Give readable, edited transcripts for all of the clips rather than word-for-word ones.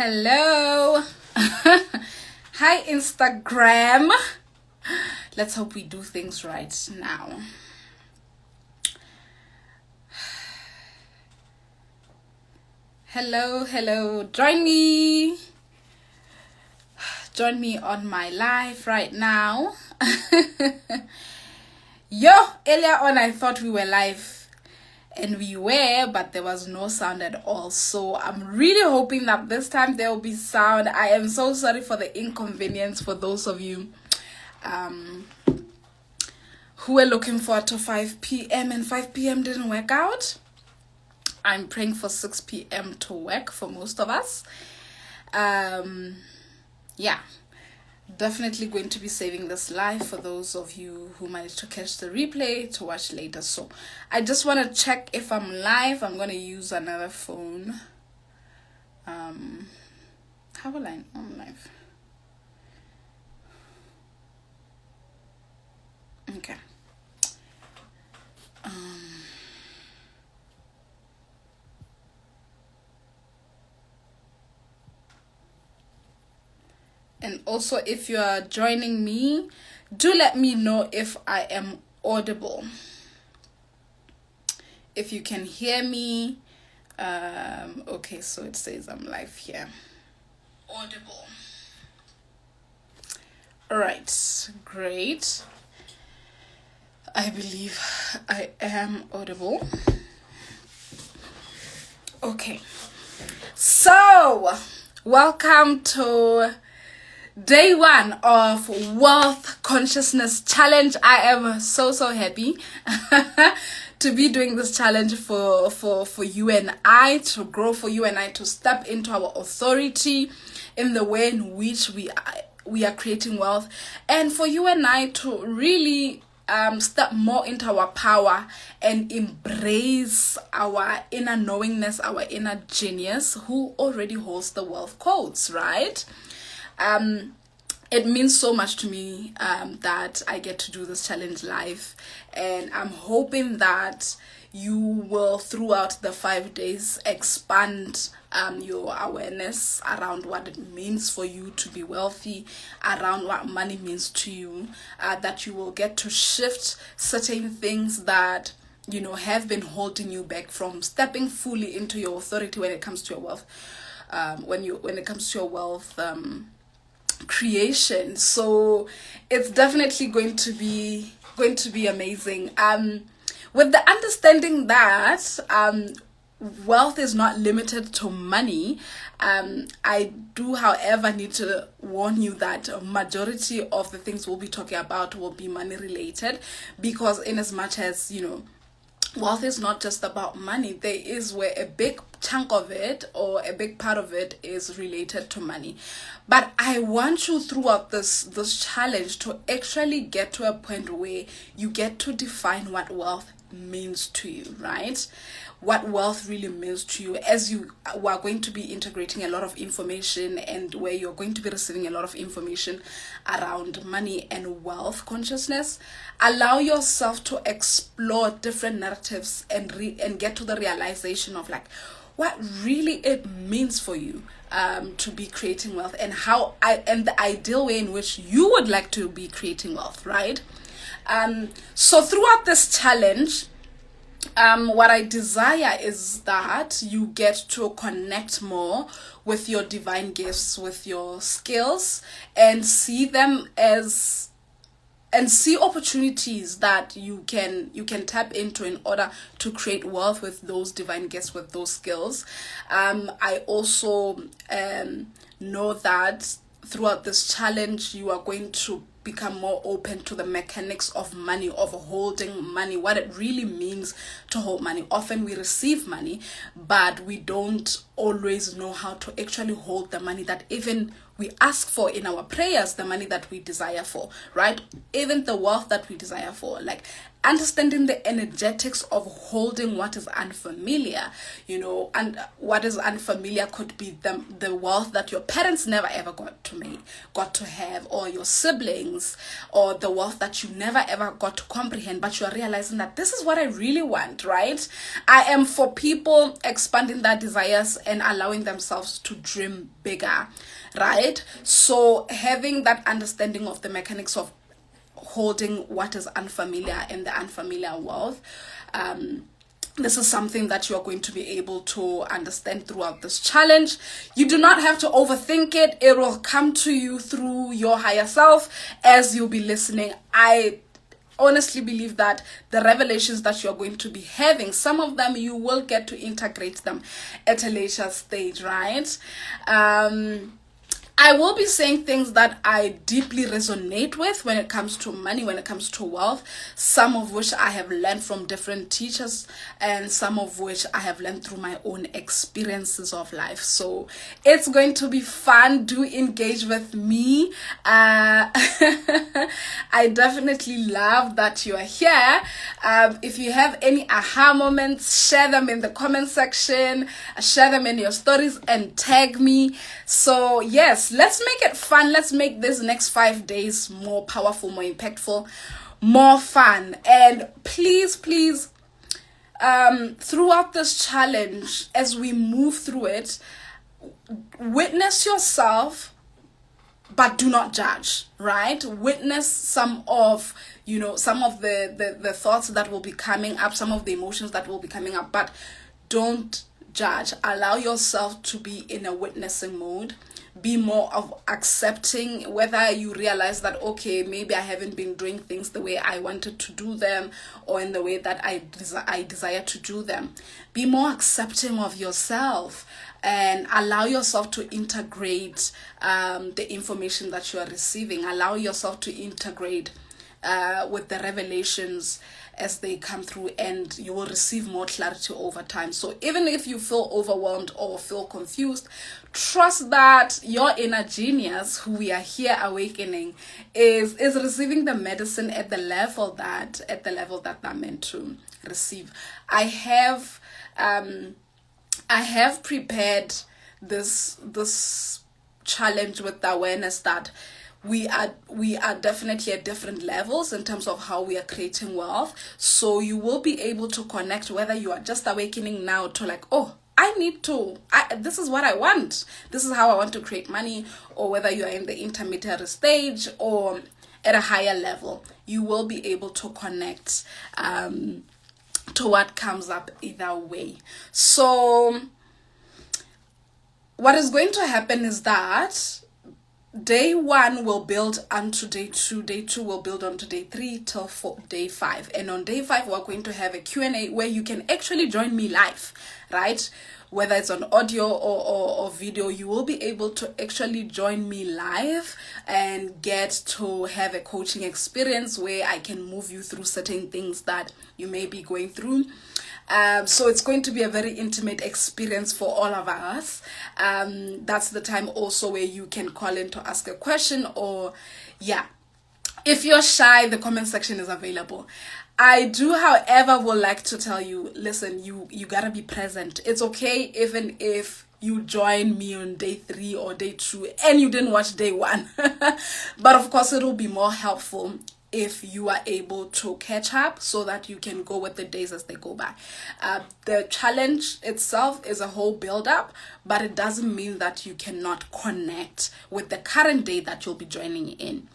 Hello. Hi, Instagram. Let's hope we do things right now. Hello. Join me on my live right now. Earlier on I thought we were live. And we were, but there was no sound at all. So I'm really hoping that this time there will be sound. I am so sorry for the inconvenience for those of you who were looking forward to 5 p.m. and 5 p.m. didn't work out. I'm praying for 6 p.m. to work for most of us. Definitely going to be saving this live for those of you who managed to catch the replay to watch later. So I just want to check if I'm live. I'm going to use another phone. How will I know I'm live? Okay. And also, if you are joining me, do let me know if I am audible. If you can hear me. Okay, so it says I'm live here. Audible. All right, great. I believe I am audible. Okay. So, welcome to Day 1 of Wealth Consciousness Challenge. I am so happy to be doing this challenge for you and I, to grow, for you and I to step into our authority in the way in which we are creating wealth, and for you and I to really step more into our power and embrace our inner knowingness, our inner genius, who already holds the wealth codes, right? It means so much to me that I get to do this challenge live, and I'm hoping that you will, throughout the 5 days, expand your awareness around what it means for you to be wealthy, around what money means to you, that you will get to shift certain things that have been holding you back from stepping fully into your authority when it comes to your wealth, when it comes to your wealth creation. So it's definitely going to be amazing, with the understanding that wealth is not limited to money. I do, however, need to warn you that a majority of the things we'll be talking about will be money related, because in as much as wealth is not just about money, there is where a big chunk of it, or a big part of it, is related to money. But I want you, throughout this challenge, to actually get to a point where you get to define what wealth means to you, right? What wealth really means to you, as you are going to be integrating a lot of information, and where you're going to be receiving a lot of information around money and wealth consciousness. Allow yourself to explore different narratives and get to the realization of what really it means for you to be creating wealth, and and the ideal way in which you would like to be creating wealth, right? So throughout this challenge, what I desire is that you get to connect more with your divine gifts, with your skills, and see them and see opportunities that you can tap into in order to create wealth with those divine gifts, with those skills. I also know that throughout this challenge, you are going to become more open to the mechanics of money, of holding money, what it really means to hold money. Often we receive money, but we don't always know how to actually hold the money that even we ask for in our prayers, the money that we desire for, right? Even the wealth that we desire for. understanding the energetics of holding what is unfamiliar, and what is unfamiliar could be the wealth that your parents never ever got to have, or your siblings, or the wealth that you never ever got to comprehend, but you are realizing that this is what I really want, right? I am for people expanding their desires and allowing themselves to dream bigger, right? So having that understanding of the mechanics of holding what is unfamiliar and the unfamiliar wealth, this is something that you are going to be able to understand throughout this challenge. You do not have to overthink it. It will come to you through your higher self as you'll be listening. I honestly believe that the revelations that you're going to be having, some of them you will get to integrate them at a later stage, right? I will be saying things that I deeply resonate with when it comes to money, when it comes to wealth, some of which I have learned from different teachers, and some of which I have learned through my own experiences of life. So it's going to be fun. Do engage with me. I definitely love that you are here. If you have any aha moments, share them in the comment section, share them in your stories, and tag me. So yes, let's make it fun. Let's make this next 5 days more powerful, more impactful, more fun. And please, throughout this challenge, as we move through it, witness yourself, but do not judge, right? Witness some of the thoughts that will be coming up, some of the emotions that will be coming up, but don't judge. Allow yourself to be in a witnessing mode. Be more of accepting, whether you realize that, okay, maybe I haven't been doing things the way I wanted to do them, or in the way that I desire to do them. Be more accepting of yourself and allow yourself to integrate the information that you are receiving. Allow yourself to integrate with the revelations as they come through, and you will receive more clarity over time. So even if you feel overwhelmed or feel confused, trust that your inner genius, who we are here awakening, is receiving the medicine at the level that they're meant to receive. I have prepared this challenge with the awareness that we are definitely at different levels in terms of how we are creating wealth. So you will be able to connect, whether you are just awakening now to like, oh, this is what I want, this is how I want to create money, or whether you are in the intermediate stage or at a higher level, you will be able to connect to what comes up either way. So what is going to happen is that day 1 will build onto day 2. Day 2 will build onto day 3 till day 5. And on day 5, we're going to have a Q&A where you can actually join me live, right? Whether it's on audio or video, you will be able to actually join me live and get to have a coaching experience where I can move you through certain things that you may be going through. So it's going to be a very intimate experience for all of us. That's the time also where you can call in to ask a question, or if you're shy, the comment section is available. I do, however, would like to tell you, listen, you gotta be present. It's okay even if you join me on day 3 or day 2 and you didn't watch day 1. But of course, it'll be more helpful if you are able to catch up so that you can go with the days as they go by. The challenge itself is a whole build-up, but it doesn't mean that you cannot connect with the current day that you'll be joining in.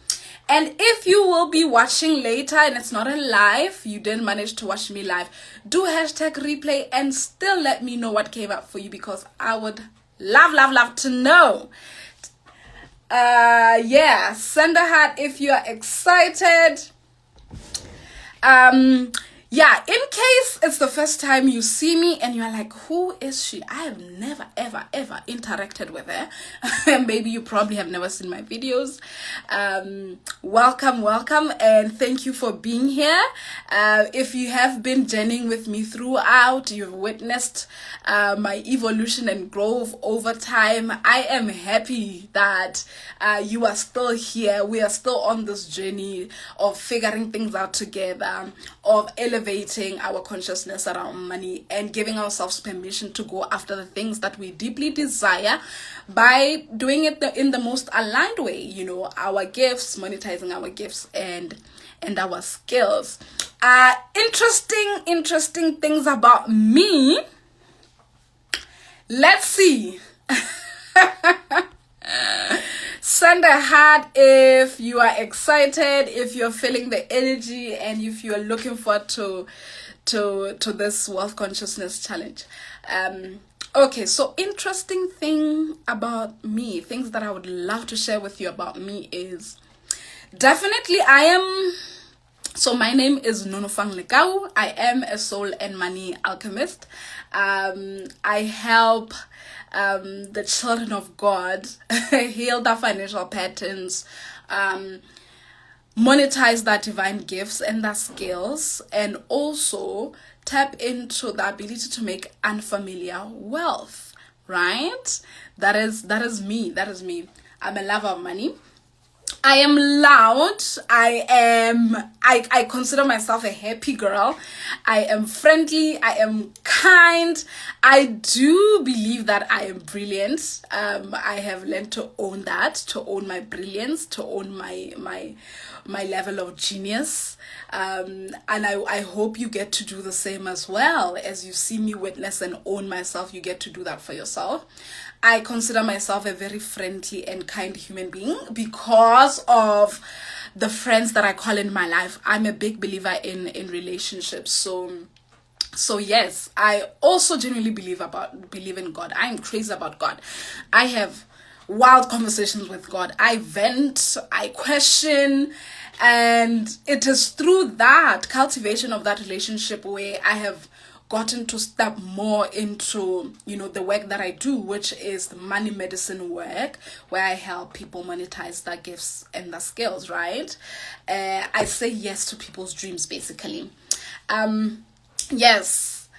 And if you will be watching later and it's not a live, you didn't manage to watch me live, do #replay and still let me know what came up for you, because I would love to know. Send a heart if you are excited. yeah, in case it's the first time you see me and you're like, who is she? I have never, ever interacted with her. Maybe you probably have never seen my videos. Welcome, and thank you for being here. If you have been journeying with me throughout, you've witnessed my evolution and growth over time. I am happy that you are still here. We are still on this journey of figuring things out together, of elevating our consciousness around money and giving ourselves permission to go after the things that we deeply desire by doing it in the most aligned way, our gifts, monetizing our gifts and our skills. Interesting things about me. Let's see. Send a heart if you are excited, if you're feeling the energy, and if you're looking forward to this wealth consciousness challenge. Okay, so interesting thing about me, things that I would love to share with you about me is definitely so my name is Nonofang Lekau. I am a soul and money alchemist. I help the children of God heal their financial patterns, monetize their divine gifts and their skills, and also tap into the ability to make unfamiliar wealth, right? That is me. I'm a lover of money. I am loud. I consider myself a happy girl. I am friendly. I am kind. I do believe that I am brilliant. I have learned to own that, to own my brilliance, to own my level of genius. And I hope you get to do the same as well. As you see me witness and own myself, you get to do that for yourself. I consider myself a very friendly and kind human being because of the friends that I call in my life. I'm a big believer in relationships. So yes, I also genuinely believe in God. I am crazy about God. I have wild conversations with God. I vent, I question, and it is through that cultivation of that relationship where I have gotten to step more into the work that I do, which is the money medicine work, where I help people monetize their gifts and their skills, right? I say yes to people's dreams, basically. Yes,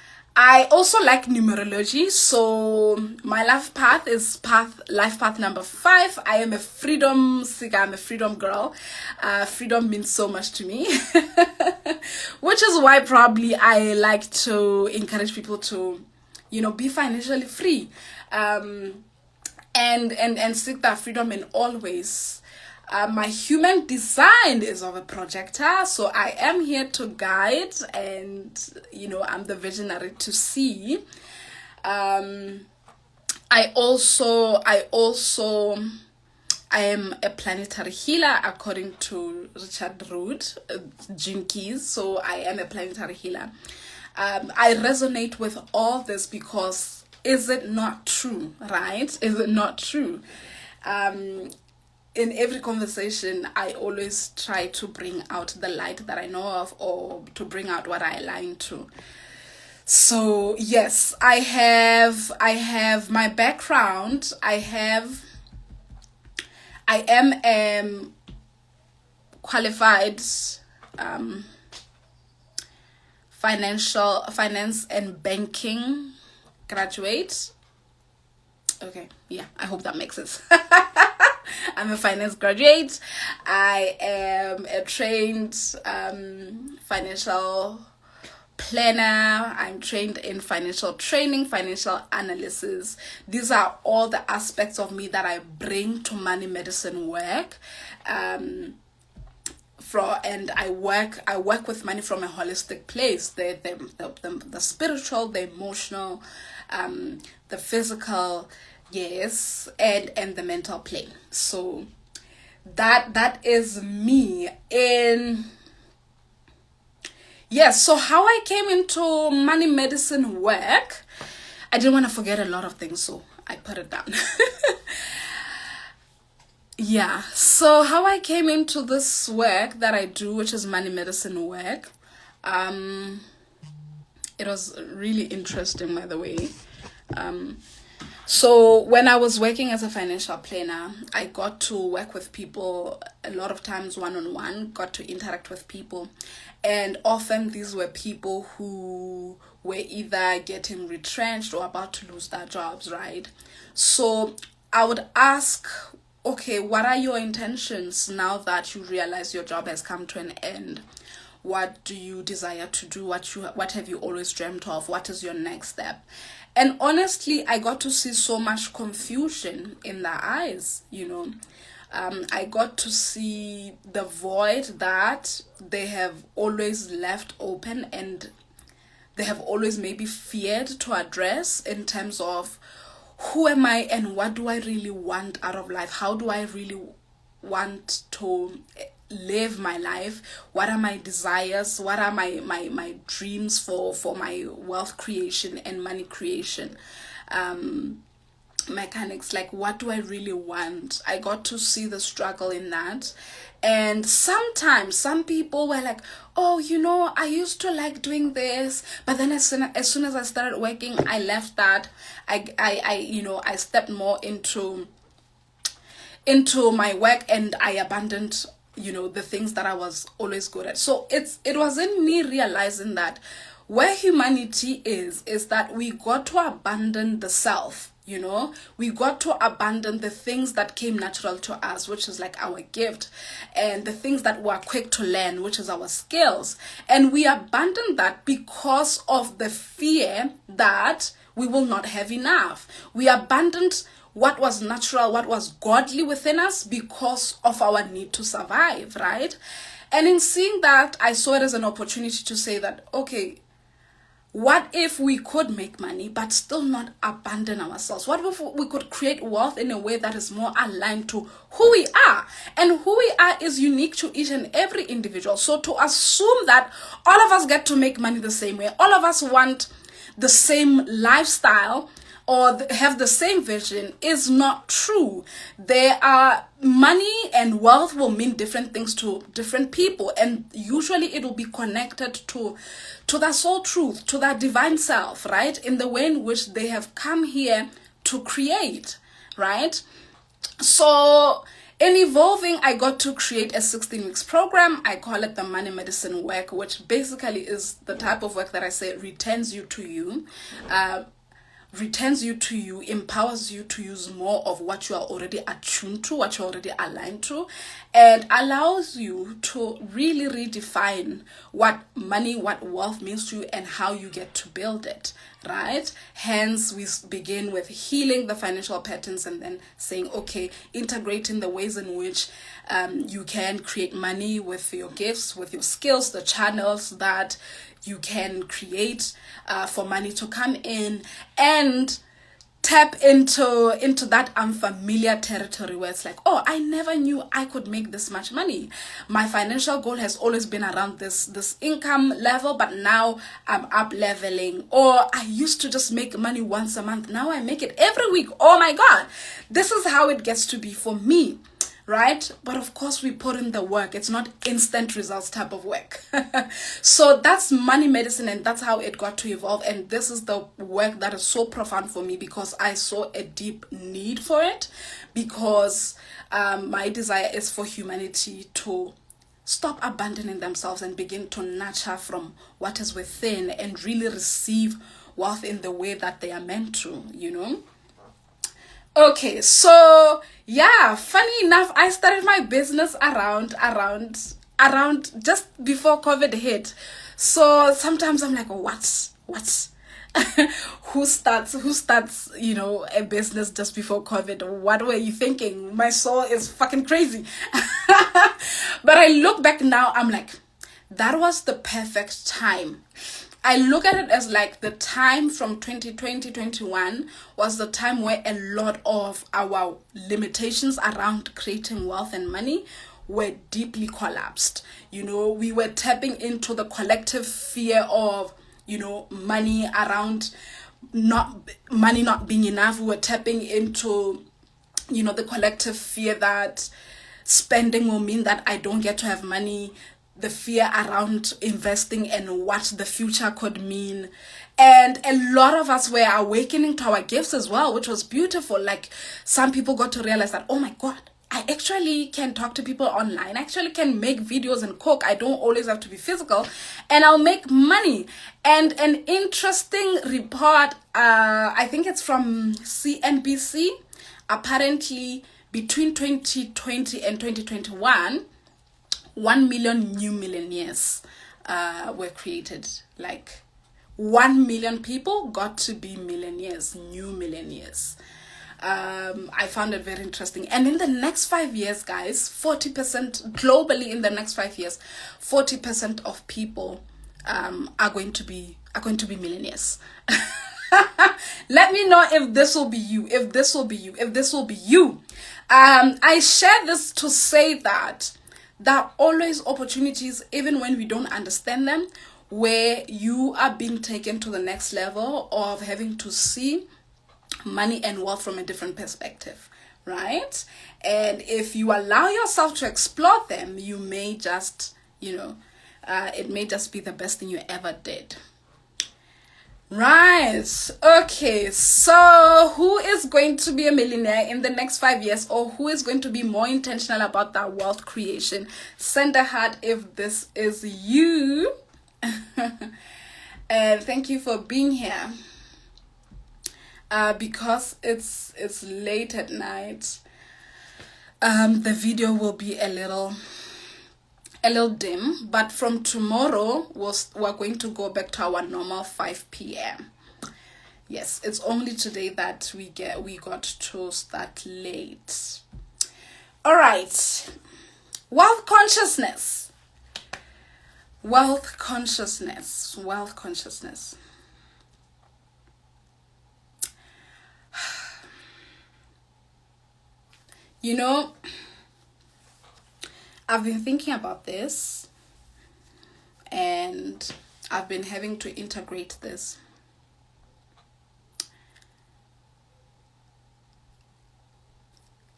I also like numerology. So my life path is life path number 5. I am a freedom seeker. I'm a freedom girl. Freedom means so much to me, which is why probably I like to encourage people to, be financially free, and seek that freedom in all ways. My human design is of a projector, so I am here to guide, and I'm the visionary to see. I am a planetary healer according to Richard Root, Gene Keys. So I am a planetary healer. I resonate with all this because is it not true, right? Is it not true? In every conversation, I always try to bring out the light that I know of, or to bring out what I align to. So yes, I have my background. I am qualified finance and banking graduate. Okay, yeah, I hope that makes sense. I'm a finance graduate. I am a trained financial planner. I'm trained in financial training, financial analysis. These are all the aspects of me that I bring to money medicine work. And I work with money from a holistic place. The spiritual, the emotional, the physical, yes, and the mental plane. So that is me. Yes, so how I came into money medicine work, I didn't want to forget a lot of things, so I put it down. Yeah, so how I came into this work that I do, which is money medicine work, Um, it was really interesting, by the way. So when I was working as a financial planner, I got to work with people a lot of times one-on-one, got to interact with people. And often these were people who were either getting retrenched or about to lose their jobs, right? So I would ask, okay, what are your intentions now that you realize your job has come to an end? What do you desire to do? What have you always dreamt of? What is your next step? And honestly, I got to see so much confusion in their eyes, I got to see the void that they have always left open, and they have always maybe feared to address, in terms of who am I and what do I really want out of life? How do I really want to live my life? What are my desires? What are my dreams for my wealth creation and money creation? Mechanics, like, what do I really want? I got to see the struggle in that. And sometimes some people were like, oh, I used to like doing this, but then as soon as I started working, I left that. I stepped more into my work, and I abandoned the things that I was always good at. So it wasn't me realizing that where humanity is that we got to abandon the self. We got to abandon the things that came natural to us, which is like our gift, and the things that we're quick to learn, which is our skills. And we abandon that because of the fear that we will not have enough. We abandoned what was natural, what was godly within us, because of our need to survive, right? And in seeing that, I saw it as an opportunity to say that, okay, what if we could make money but still not abandon ourselves? What if we could create wealth in a way that is more aligned to who we are? And who we are is unique to each and every individual. So to assume that all of us get to make money the same way, all of us want the same lifestyle or have the same vision, is not true. There are money and wealth will mean different things to different people, and usually it will be connected to that soul truth, to that divine self, right? In the way in which they have come here to create, right? So in evolving, I got to create a 16 weeks program. I call it the Money Medicine Work, which basically is the type of work that I say returns you to you. Empowers you to use more of what you are already attuned to, what you're already aligned to, and allows you to really redefine what money, what wealth means to you, and how you get to build it, right? Hence, we begin with healing the financial patterns, and then saying, okay, integrating the ways in which you can create money with your gifts, with your skills, the channels that you can create for money to come in, and tap into that unfamiliar territory where it's like, oh, I never knew I could make this much money. My financial goal has always been around this income level, but now I'm up leveling. Or I used to just make money once a month, now I make it every week. Oh my god, this is how it gets to be for me, right? But of course, we put in the work. It's not instant results type of work. So that's money medicine, and that's how it got to evolve. And this is the work that is so profound for me, because I saw a deep need for it, because my desire is for humanity to stop abandoning themselves and begin to nurture from what is within, and really receive wealth in the way that they are meant to, Okay, so yeah, funny enough, I started my business around just before COVID hit. So sometimes I'm like, what's who starts a business just before COVID? What were you thinking? My soul is fucking crazy. But I look back now, I'm like, that was the perfect time. I look at it as like the time from 2020, 21 was the time where a lot of our limitations around creating wealth and money were deeply collapsed. We were tapping into the collective fear of, money around money not being enough. We were tapping into, the collective fear that spending will mean that I don't get to have money. the fear around investing and what the future could mean. And a lot of us were awakening to our gifts as well, which was beautiful. Like, some people got to realize that, oh my God, I actually can talk to people online. I actually can make videos and cook. I don't always have to be physical, and I'll make money. And an interesting report, I think it's from CNBC, apparently between 2020 and 2021, 1 million new millionaires were created. Like, 1 million people got to be millionaires, new millionaires. I found it very interesting. And in the next 5 years, guys, 40% globally, in the next 5 years, 40% of people are going to be millionaires. Let me know if this will be you, if this will be you, if this will be you. I share this to say that there are always opportunities, even when we don't understand them, where you are being taken to the next level of having to see money and wealth from a different perspective, right? And if you allow yourself to explore them, you may just, it may just be the best thing you ever did. Right. Okay. So who is going to be a millionaire in the next 5 years, or who is going to be more intentional about that wealth creation? Send a heart if this is you. And thank you for being here. Because it's late at night, the video will be a little dim, but from tomorrow we're going to go back to our normal 5 p.m. Yes, it's only today that we got to start late. All right. Wealth consciousness. I've been thinking about this, and I've been having to integrate this.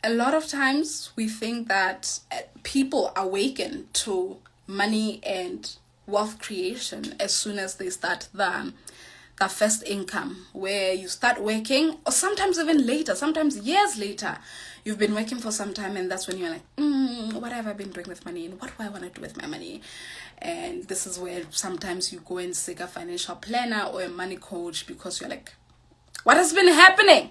A lot of times we think that people awaken to money and wealth creation as soon as they start the first income, where you start working, or sometimes even later, sometimes years later. You've been working for some time, and that's when you're like, what have I been doing with money, and what do I want to do with my money? And this is where sometimes you go and seek a financial planner or a money coach, because you're like, what has been happening?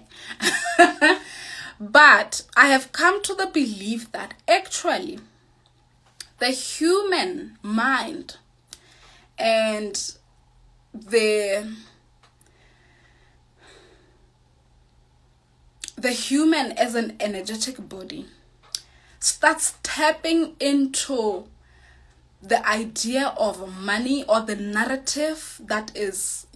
But I have come to the belief that actually the human mind and the human as an energetic body starts tapping into the idea of money, or the narrative that is,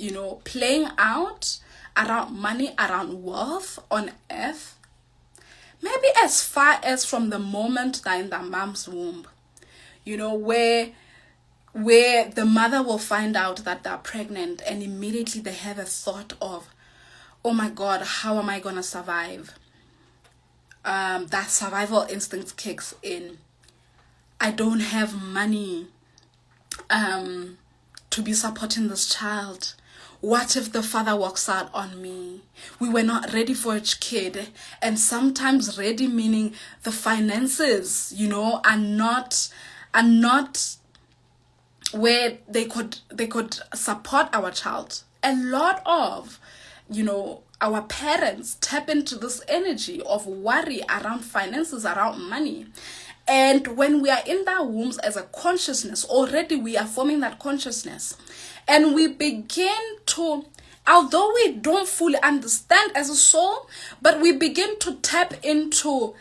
playing out around money, around wealth on earth, maybe as far as from the moment they're in their mom's womb, where the mother will find out that they're pregnant, and immediately they have a thought of, oh my God, how am I going to survive? That survival instinct kicks in. I don't have money to be supporting this child. What if the father walks out on me? We were not ready for a kid. And sometimes ready meaning the finances, are not where they could support our child. A lot of our parents tap into this energy of worry around finances, around money. And when we are in our wombs as a consciousness, already we are forming that consciousness. And we begin to, although we don't fully understand as a soul, but we begin to tap into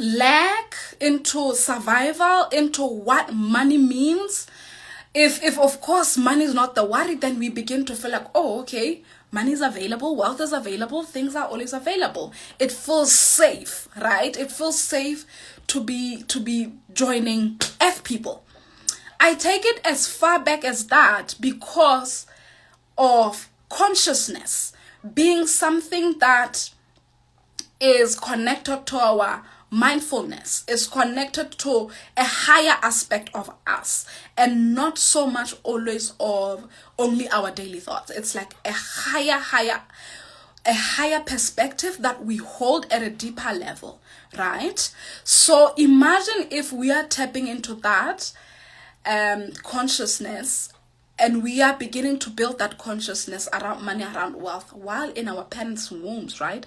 lack, into survival, into what money means. If of course money is not the worry, then we begin to feel like, oh, okay, money is available, wealth is available, things are always available. It feels safe, right? It feels safe to be joining F people. I take it as far back as that because of consciousness being something that is connected to our mindfulness is connected to a higher aspect of us, and not so much always of only our daily thoughts. It's like a higher perspective that we hold at a deeper level, right? So imagine if we are tapping into that consciousness, and we are beginning to build that consciousness around money, around wealth, while in our parents' wombs, right?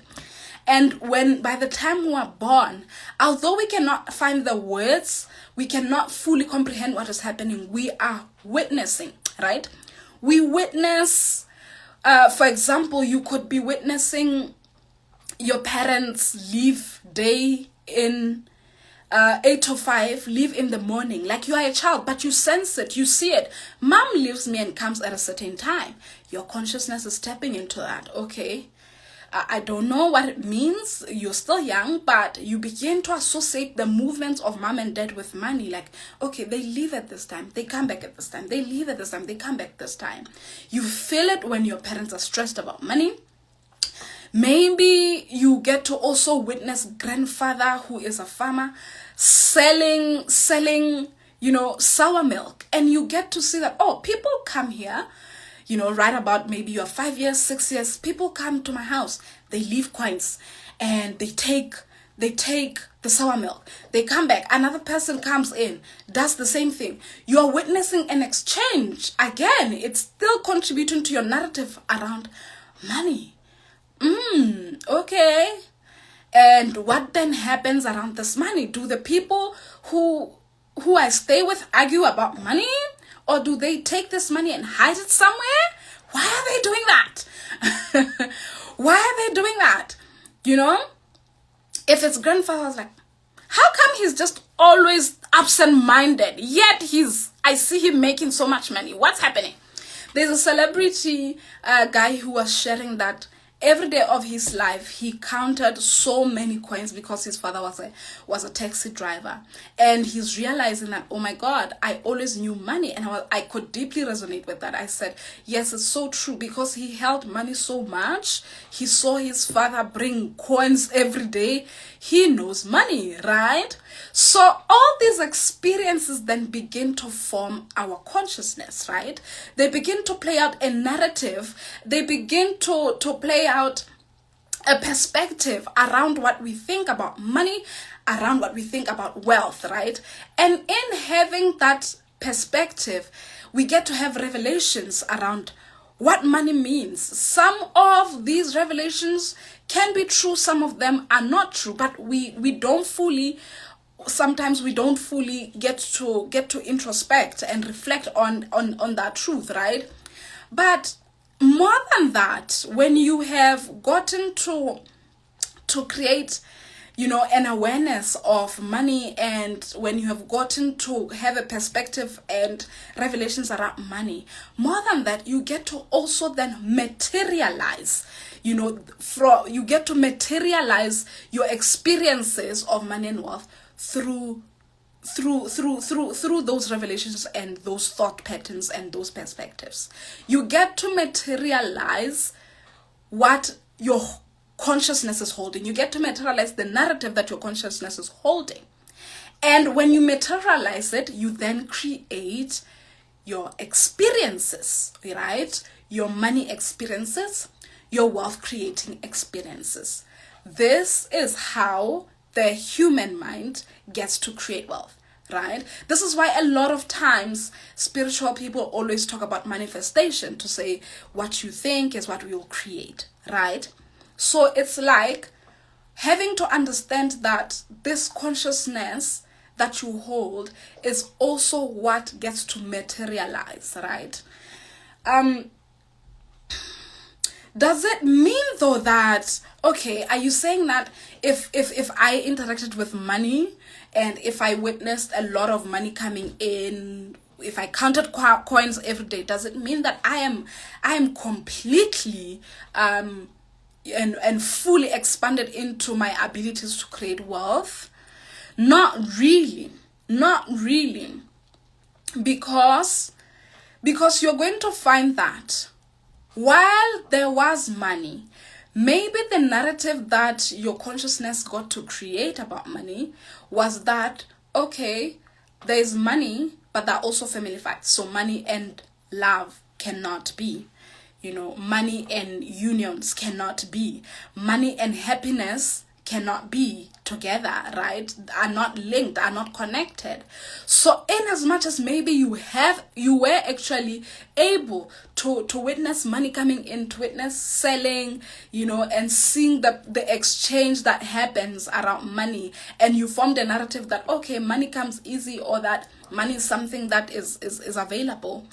And when, by the time we are born, although we cannot find the words, we cannot fully comprehend what is happening, we are witnessing, right? We witness, for example, you could be witnessing your parents leave day in 8 to 5, leave in the morning, like you are a child, but you sense it, you see it. Mom leaves me and comes at a certain time. Your consciousness is stepping into that. Okay, I don't know what it means. You're still young, but you begin to associate the movements of mom and dad with money. Like, okay, they leave at this time, they come back at this time, they leave at this time, they come back this time. You feel it when your parents are stressed about money. Maybe you get to also witness grandfather who is a farmer selling, sour milk. And you get to see that, oh, people come here, right about maybe you're 5 years, 6 years, people come to my house, they leave coins and they take the sour milk. They come back, another person comes in, does the same thing. You're witnessing an exchange. Again, it's still contributing to your narrative around money. Okay. And what then happens around this money? Do the people who I stay with argue about money? Or do they take this money and hide it somewhere? Why are they doing that? Why are they doing that? If it's grandfather's like, how come he's just always absent-minded, yet I see him making so much money? What's happening? There's a celebrity guy who was sharing that every day of his life, he counted so many coins because his father was a taxi driver. And he's realizing that, oh my God, I always knew money. And I could deeply resonate with that. I said, yes, it's so true, because he held money so much. He saw his father bring coins every day. He knows money, right? So all these experiences then begin to form our consciousness, right? They begin to play out a narrative. They begin to play out a perspective around what we think about money, around what we think about wealth, right? And in having that perspective, we get to have revelations around what money means. Some of these revelations can be true, some of them are not true, but sometimes we don't fully get to introspect and reflect on that truth, right? But more than that, when you have gotten to create an awareness of money, and when you have gotten to have a perspective and revelations around money, more than that, you get to also then materialize, you get to materialize your experiences of money and wealth through those revelations and those thought patterns and those perspectives. You get to materialize what your consciousness is holding. You get to materialize the narrative that your consciousness is holding. And when you materialize it, you then create your experiences, right? Your money experiences, your wealth creating experiences. This is how the human mind gets to create wealth, right? This is why a lot of times spiritual people always talk about manifestation, to say what you think is what you'll create, right? So it's like having to understand that this consciousness that you hold is also what gets to materialize, right? Does it mean though that, okay, are you saying that if I interacted with money and if I witnessed a lot of money coming in, if I counted coins every day, does it mean that I am completely and fully expanded into my abilities to create wealth? Not really, because you're going to find that while there was money, Maybe the narrative that your consciousness got to create about money was that, okay, there's money, but there are also family fights. So money and love cannot be. Money and unions cannot be. Money and happiness cannot be together, right? Are not linked, are not connected. So in as much as maybe you were actually able to witness money coming in, to witness selling, and seeing the exchange that happens around money, and you formed a narrative that, okay, money comes easy, or that money is something that is available.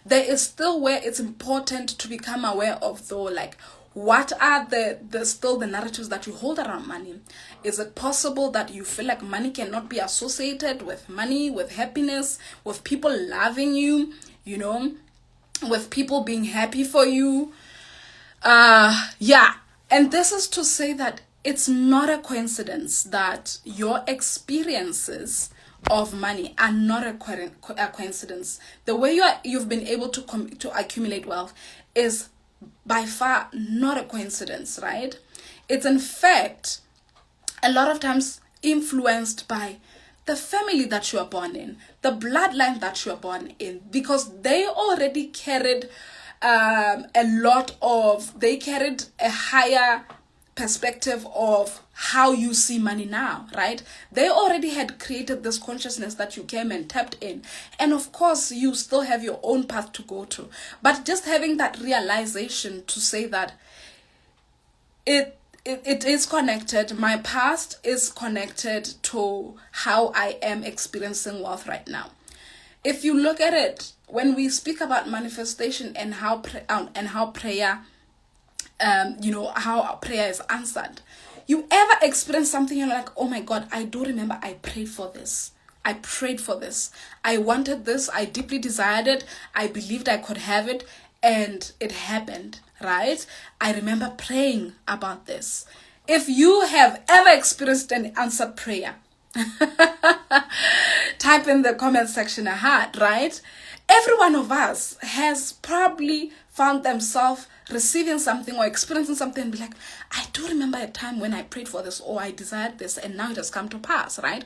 There is still where it's important to become aware of, though, like, what are the narratives that you hold around money? Is it possible that you feel like money cannot be associated with money, with happiness, with people loving you, with people being happy for you? Yeah. And this is to say that it's not a coincidence that your experiences of money are not a coincidence. The way you've been able to accumulate wealth is by far not a coincidence, right? It's in fact a lot of times influenced by the family that you are born in, the bloodline that you are born in, because they already carried they carried a higher perspective of how you see money now, right? They already had created this consciousness that you came and tapped in. And of course, you still have your own path to go to. But just having that realization to say that it is connected, my past is connected to how I am experiencing wealth right now. If you look at it, when we speak about manifestation and how prayer how prayer is answered, you ever experience something and you're like, oh my God, I do remember I prayed for this. I prayed for this. I wanted this. I deeply desired it. I believed I could have it, and it happened, right? I remember praying about this. If you have ever experienced an answered prayer, type in the comment section a heart, right? Every one of us has probably found themselves receiving something or experiencing something and be like, I do remember a time when I prayed for this, or I desired this, and now it has come to pass, right?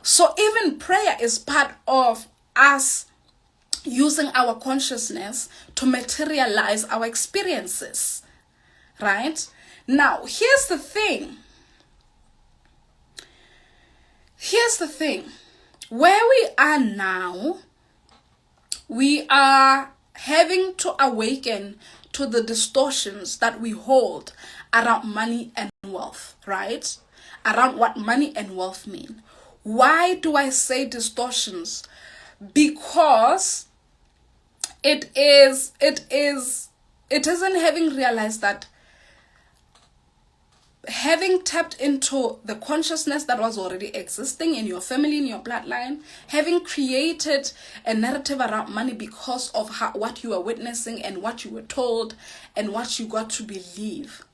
So even prayer is part of us using our consciousness to materialize our experiences, right? Now, here's the thing. Where we are now, we are having to awaken to the distortions that we hold around money and wealth, right? Around what money and wealth mean. Why do I say distortions? Because it isn't having realized that, having tapped into the consciousness that was already existing in your family, in your bloodline, having created a narrative around money because of what you were witnessing and what you were told and what you got to believe.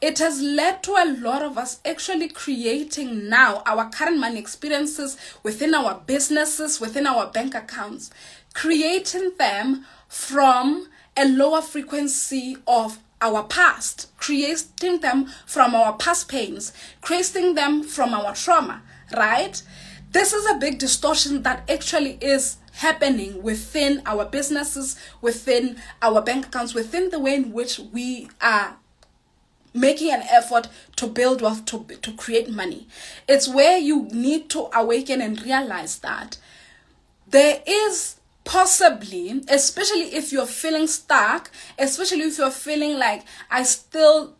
It has led to a lot of us actually creating now our current money experiences within our businesses, within our bank accounts, creating them from a lower frequency of our past, creating them from our past pains, creating them from our trauma, right? This is a big distortion that actually is happening within our businesses, within our bank accounts, within the way in which we are making an effort to build wealth, to create money. It's where you need to awaken and realize that there is possibly, especially if you're feeling stuck, especially if you're feeling like I still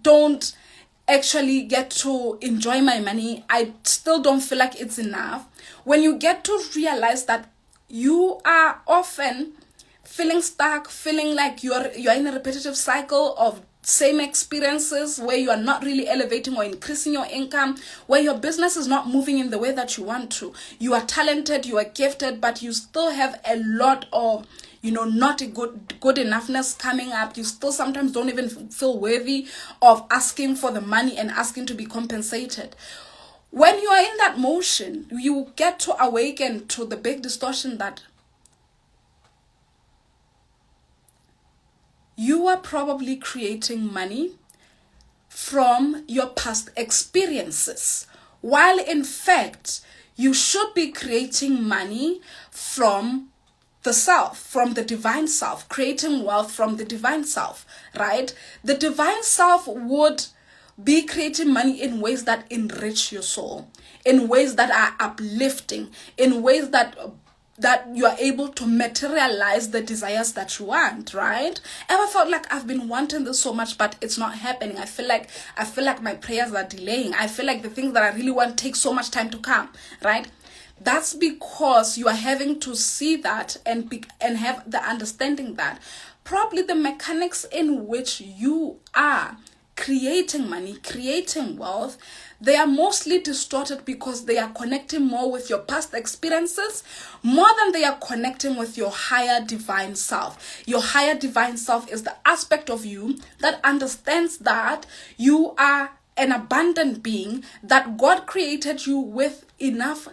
don't actually get to enjoy my money, I still don't feel like it's enough. When you get to realize that you are often feeling stuck, feeling like you're in a repetitive cycle of same experiences where you are not really elevating or increasing your income, where your business is not moving in the way that you want to. You are talented, you are gifted, but you still have a lot of not a good enoughness coming up. You still sometimes don't even feel worthy of asking for the money and asking to be compensated. When you are in that motion, you get to awaken to the big distortion that you are probably creating money from your past experiences, while in fact, you should be creating money from the self, from the divine self, creating wealth from the divine self, right? The divine self would be creating money in ways that enrich your soul, in ways that are uplifting, in ways that you are able to materialize the desires that you want, right? Ever felt like I've been wanting this so much, but it's not happening? I feel like my prayers are delaying. I feel like the things that I really want take so much time to come, right? That's because you are having to see that and have the understanding that probably the mechanics in which you are creating money, creating wealth, they are mostly distorted because they are connecting more with your past experiences more than they are connecting with your higher divine self. Your higher divine self is the aspect of you that understands that you are an abundant being, that God created you with enoughness,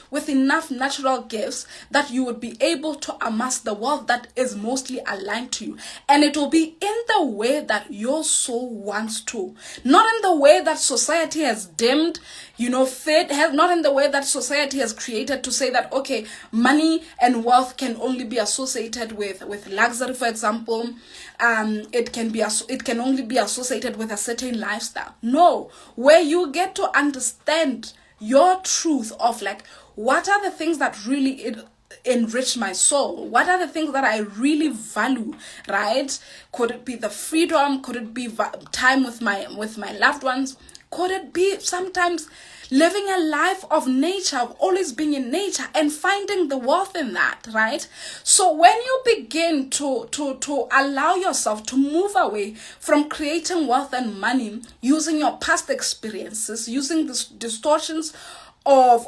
with enough natural gifts that you would be able to amass the wealth that is mostly aligned to you. And it will be in the way that your soul wants to, not in the way that society has dimmed, not in the way that society has created to say that, okay, money and wealth can only be associated with luxury, for example. It can only be associated with a certain lifestyle. No, where you get to understand your truth of like, what are the things that really enrich my soul? What are the things that I really value, right? Could it be the freedom? Could it be time with my loved ones? Could it be sometimes living a life of nature, of always being in nature and finding the wealth in that, right? So when you begin to allow yourself to move away from creating wealth and money using your past experiences, using the distortions of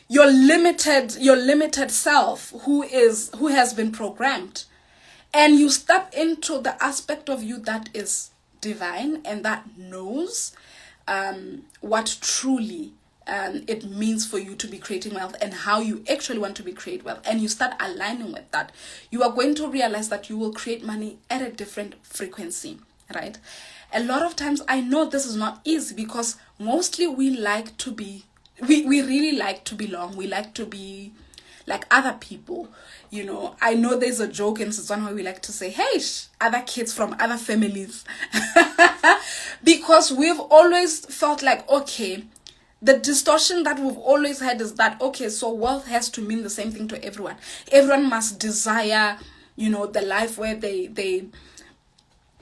your limited self who has been programmed, and you step into the aspect of you that is divine and that knows what truly it means for you to be creating wealth and how you actually want to be create wealth, and you start aligning with that, you are going to realize that you will create money at a different frequency, right? A lot of times, I know this is not easy because mostly we really like to belong. We like to be like other people. I know there's a joke in Setswana where we like to say, hey, other kids from other families. Because we've always felt like, okay, the distortion that we've always had is that, okay, so wealth has to mean the same thing to everyone. Everyone must desire, the life where they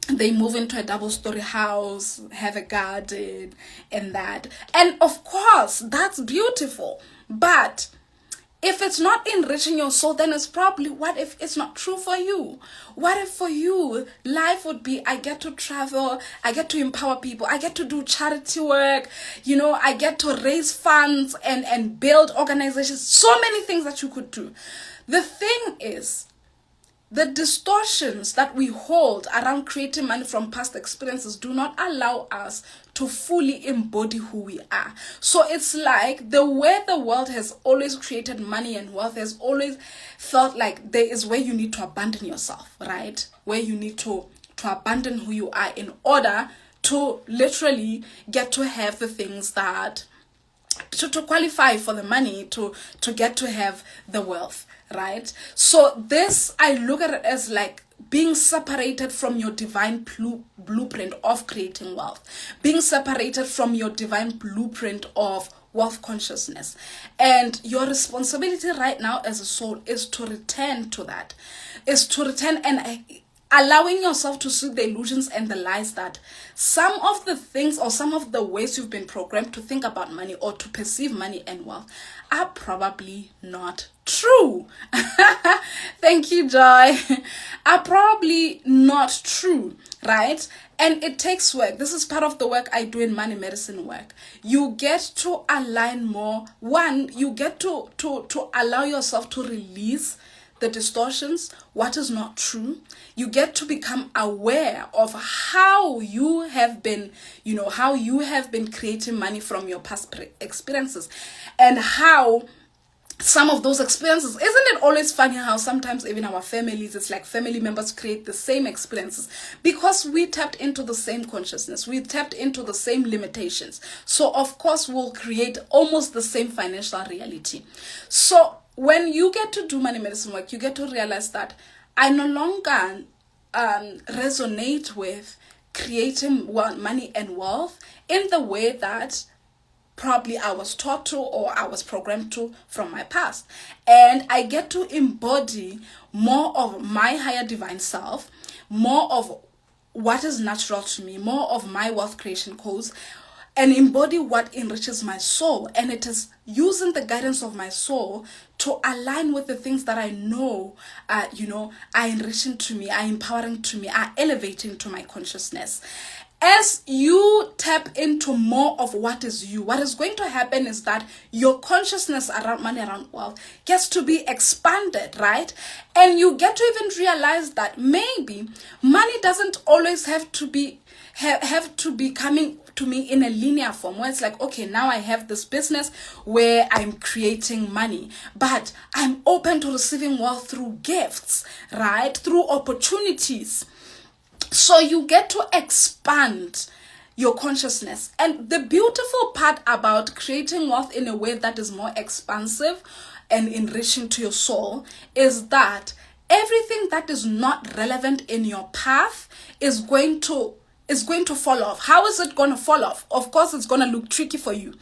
move into a double-story house, have a garden, and that. And of course, that's beautiful. But if it's not enriching your soul, then it's probably, what if it's not true for you? What if for you, life would be, I get to travel, I get to empower people, I get to do charity work, I get to raise funds and build organizations, so many things that you could do. The thing is, the distortions that we hold around creating money from past experiences do not allow us to fully embody who we are. So it's like the way the world has always created money and wealth has always felt like there is where you need to abandon yourself, right? Where you need to abandon who you are in order to literally get to have the things that to qualify for the money, to get to have the wealth, right? So this, I look at it as like being separated from your divine blueprint of creating wealth, being separated from your divine blueprint of wealth consciousness. And your responsibility right now as a soul is to return to that, and allowing yourself to see the illusions and the lies that some of the things or some of the ways you've been programmed to think about money or to perceive money and wealth are probably not true. Thank you, Joy. Are probably not true, right? And it takes work. This is part of the work I do in money medicine work. You get to align more. One, you get to allow yourself to release the distortions, what is not true. You get to become aware of how you have been, creating money from your past experiences, and how some of those experiences. Isn't it always funny how sometimes even our families, it's like family members create the same experiences because we tapped into the same consciousness, we tapped into the same limitations. So of course we'll create almost the same financial reality. So when you get to do money medicine work, you get to realize that I no longer resonate with creating money and wealth in the way that probably I was taught to or I was programmed to from my past. And I get to embody more of my higher divine self, more of what is natural to me, more of my wealth creation codes, and embody what enriches my soul. And it is using the guidance of my soul to align with the things that I know, are enriching to me, are empowering to me, are elevating to my consciousness. As you tap into more of what is you, what is going to happen is that your consciousness around money, around wealth, gets to be expanded, right? And you get to even realize that maybe money doesn't always have to be coming to me in a linear form where it's like, okay, now I have this business where I'm creating money, but I'm open to receiving wealth through gifts, right? Through opportunities. So you get to expand your consciousness. And the beautiful part about creating wealth in a way that is more expansive and enriching to your soul is that everything that is not relevant in your path is going to fall off. How is it going to fall off? Of course, it's going to look tricky for you.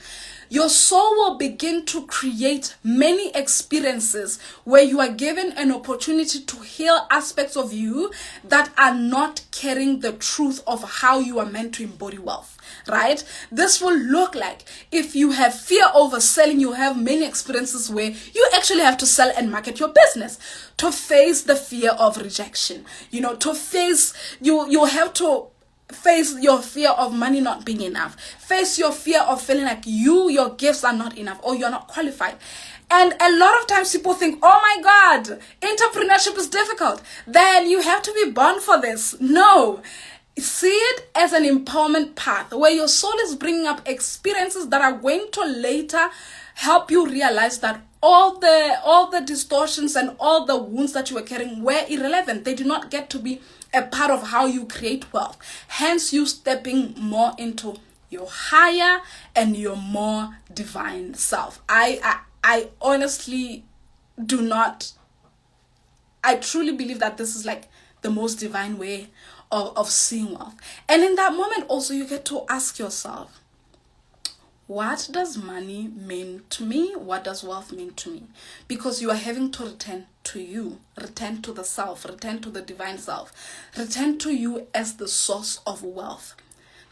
Your soul will begin to create many experiences where you are given an opportunity to heal aspects of you that are not carrying the truth of how you are meant to embody wealth, right? This will look like if you have fear over selling, you have many experiences where you actually have to sell and market your business to face the fear of rejection. To face, you have to face your fear of money not being enough. Face your fear of feeling like your gifts are not enough or you're not qualified. And a lot of times people think, oh my God, entrepreneurship is difficult. Then you have to be born for this. No. See it as an empowerment path where your soul is bringing up experiences that are going to later help you realize that all the distortions and all the wounds that you were carrying were irrelevant. They do not get to be a part of how you create wealth. Hence, you stepping more into your higher and your more divine self. I honestly do not. I truly believe that this is like the most divine way of seeing wealth. And in that moment, also, you get to ask yourself, what does money mean to me? What does wealth mean to me? Because you are having to return to you, return to the self, return to the divine self, return to you as the source of wealth.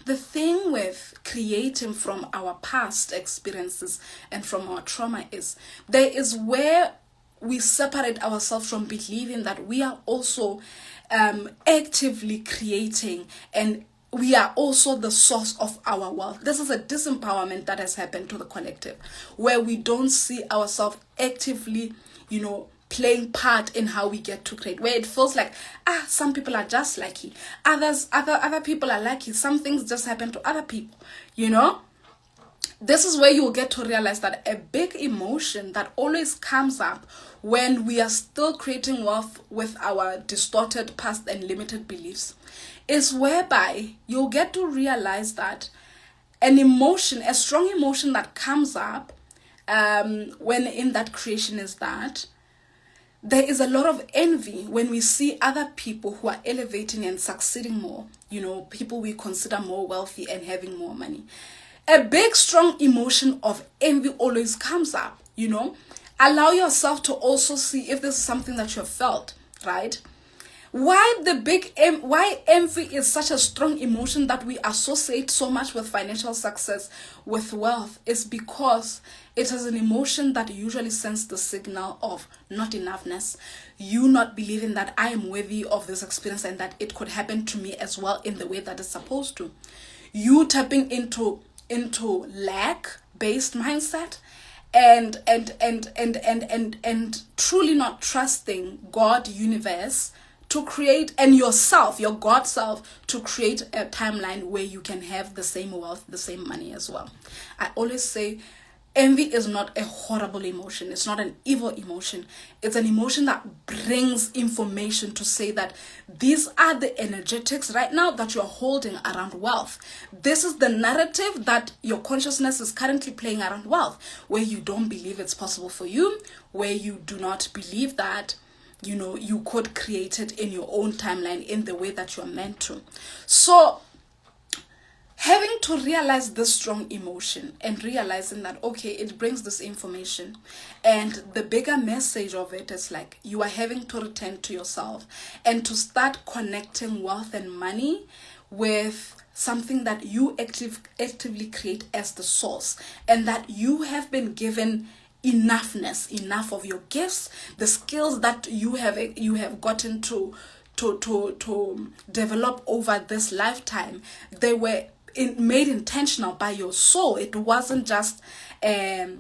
The thing with creating from our past experiences and from our trauma is there is where we separate ourselves from believing that we are also actively creating and we are also the source of our wealth. This is a disempowerment that has happened to the collective, where we don't see ourselves actively, playing part in how we get to create. Where it feels like, some people are just lucky, other people are lucky. Some things just happen to other people. This is where you will get to realize that a big emotion that always comes up when we are still creating wealth with our distorted past and limited beliefs is whereby you'll get to realize that an emotion, a strong emotion that comes up when in that creation is that there is a lot of envy when we see other people who are elevating and succeeding more, people we consider more wealthy and having more money. A big, strong emotion of envy always comes up, Allow yourself to also see if this is something that you have felt, right? Why envy is such a strong emotion that we associate so much with financial success, with wealth, is because it is an emotion that usually sends the signal of not enoughness. You not believing that I am worthy of this experience and that it could happen to me as well in the way that it's supposed to. You tapping into lack-based mindset and truly not trusting God, universe, to create, and yourself, your God self, to create a timeline where you can have the same wealth, the same money as well. I always say Envy is not a horrible emotion. It's not an evil emotion. It's an emotion that brings information to say that these are the energetics right now that you're holding around wealth. This is the narrative that your consciousness is currently playing around wealth, where you don't believe it's possible for you, where you do not believe that, you know, you could create it in your own timeline in the way that you're meant to. So having to realize this strong emotion and realizing that, okay, it brings this information, and the bigger message of it is like you are having to return to yourself and to start connecting wealth and money with something that you actively create as the source, and that you have been given enough of your gifts, the skills that you have gotten to develop over this lifetime. They were made intentional by your soul. It wasn't just a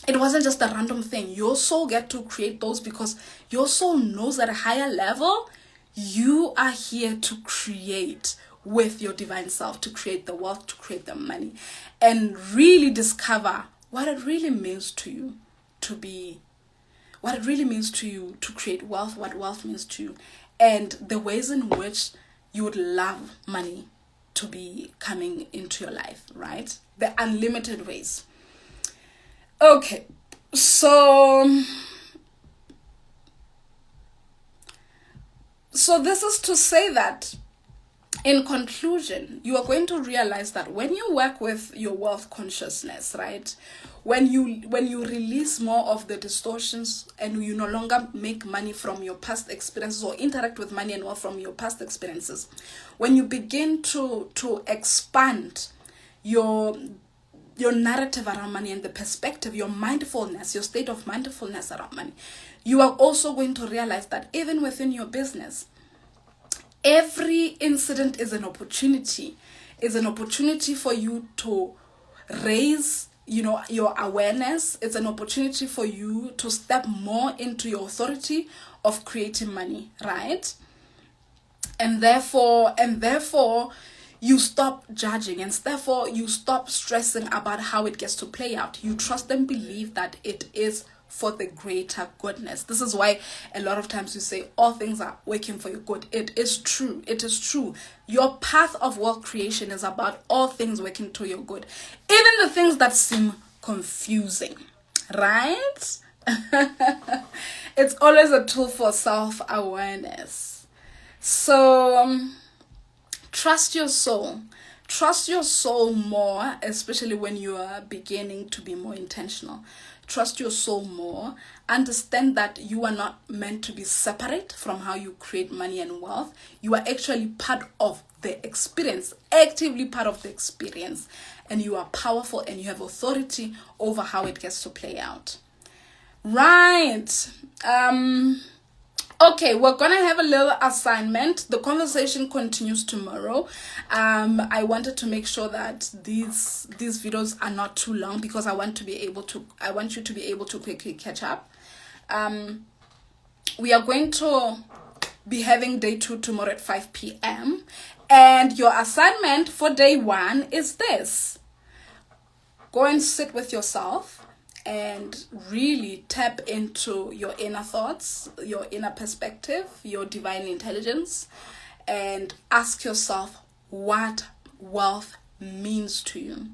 random thing. Your soul get to create those because your soul knows at a higher level you are here to create with your divine self, to create the wealth, to create the money, and really discover what it really means to you to be, what it really means to you to create wealth, what wealth means to you, and the ways in which you would love money to be coming into your life, right? The unlimited ways. Okay, so this is to say that, in conclusion, you are going to realize that when you work with your wealth consciousness, right? When you release more of the distortions and you no longer make money from your past experiences or interact with money and wealth from your past experiences, when you begin to expand your narrative around money and the perspective, your mindfulness, your state of mindfulness around money, you are also going to realize that even within your business, every incident is an opportunity for you to raise, you know, your awareness. It's an opportunity for you to step more into your authority of creating money, right? And therefore you stop judging, and therefore you stop stressing about how it gets to play out. You trust and believe that it is for the greater goodness. This is why a lot of times we say all things are working for your good. It is true. It is true. Your path of wealth creation is about all things working to your good, even the things that seem confusing, right? It's always a tool for self-awareness. So trust your soul. Trust your soul more, especially when you are beginning to be more intentional. Trust your soul more. Understand that you are not meant to be separate from how you create money and wealth. You are actually part of the experience, actively part of the experience. And you are powerful and you have authority over how it gets to play out. Right. Okay, we're gonna have a little assignment. The conversation continues tomorrow. I wanted to make sure that these videos are not too long because I want you to be able to quickly catch up. We are going to be having day 2 tomorrow at 5 p.m. And your assignment for day 1 is this. Go and sit with yourself and really tap into your inner thoughts, your inner perspective, your divine intelligence, and ask yourself what wealth means to you.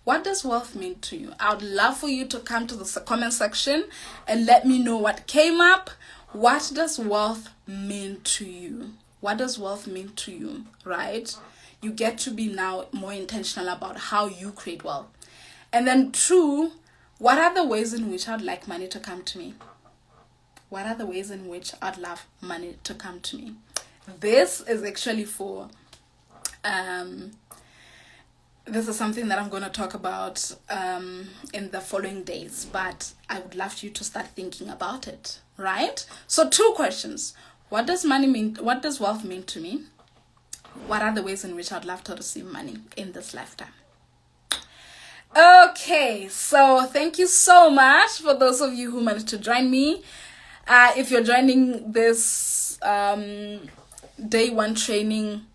What does wealth mean to you? I would love for you to come to the comment section and let me know what came up. What does wealth mean to you? What does wealth mean to you, right? You get to be now more intentional about how you create wealth. And then 2, what are the ways in which I'd like money to come to me? What are the ways in which I'd love money to come to me? This is actually for, this is something that I'm going to talk about in the following days, but I would love you to start thinking about it, right? So 2 questions. What does money mean? What does wealth mean to me? What are the ways in which I'd love to receive money in this lifetime? Okay, so thank you so much for those of you who managed to join me. If you're joining this day 1 training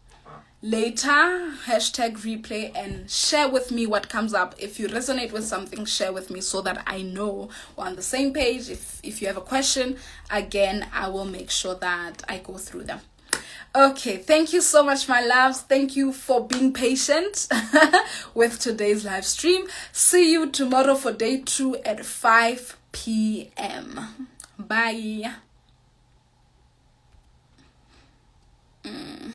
later, hashtag replay, and share with me what comes up. If you resonate with something, share with me so that I know we're on the same page. If you have a question, again, I will make sure that I go through them. Okay, thank you so much, my loves. Thank you for being patient with today's live stream. See you tomorrow for day 2 at 5 p.m. Bye.